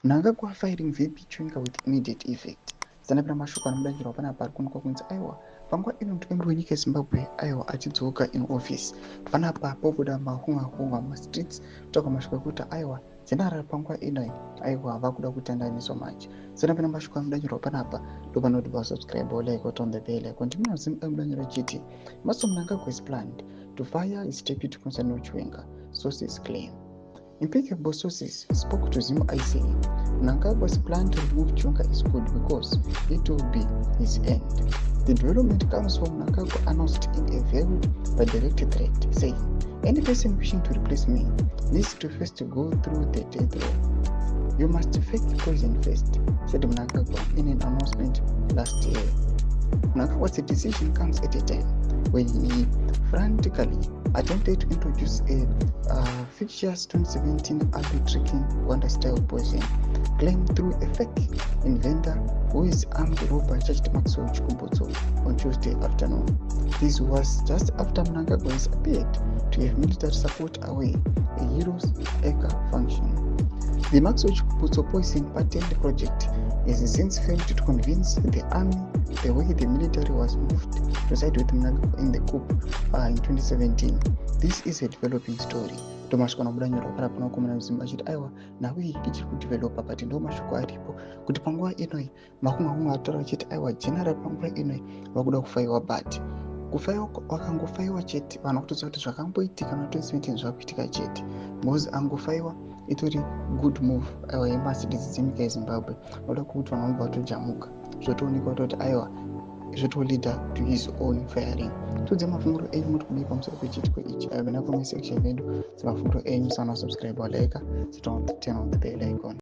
Mnangagwa firing VP Chwenga with immediate effect. Sanapira mashoko anobudanjirwa panapa ari kuonekwa kunzi aiwa panguva ino mutungamiri wenyika yezimbabwe aiwa achidzoka in office. Panapa pobuda mahunga mastreets kutsvaga mashoko ekuti aiwa jenerali panguva ino aiwa vakuda kutandaniswa manje. Sanapira mashoko anobudanjirwa panapa ndopanoti pasubscribe like on the bell icon. Ndimazim anobudanjirwa chiti Emmerson Mnangagwa is planned to fire his deputy concerning Chwenga, sources claim. Impeccable sources spoke to Zim ICE. Mnangagwa's plan to remove Chwenga is good because it will be his end. The development comes from Mnangagwa announced in a veiled but direct threat, saying, any person wishing to replace me needs to first go through the death row. You must fake poison first, said Mnangagwa in an announcement last year. Mnangagwa's decision comes at a time when he frantically attempted to introduce a fictitious 2017 arbitrating Rwanda-style poison claimed through a fake inventor who is armed robber charged Maxwell Chikumbutso on Tuesday afternoon. This was just after Mnangagwa appeared to have military support away a Heroes Acre function. The Maxwell Chikumbutso poison patent project is since failed to convince the army the way the military was moved to side with Mnangagwa in the coup in 2017. This is a developing story. Tomashoko anobudanjirwa panapa panokomana muzimba achiti aiwa nawe ichiri kudevelopa but ndo mashoko aripo kuti panguva inoi mahunga ataura achiti aiwa jenerali panguva inoi vakuda kufaiwa but kufaiwa wakangofaiwa chete vanhu vakutoziva kuti zvakamboitika na 2017 zvakuitika chete because angofaiwa itori good move aiwa yeMercedes dzenyika yeZimbabwe noda kuti vanhu vanobva vatojamuka zvotoonekwa kuti aiwa zvotolida to his own firing. Tudze mafunguro enyu muri kudii pamusoro pechitiko ichi aiwa napamwe section yedu dzemafunguro enyu sana subscribe like turn on the bell icon.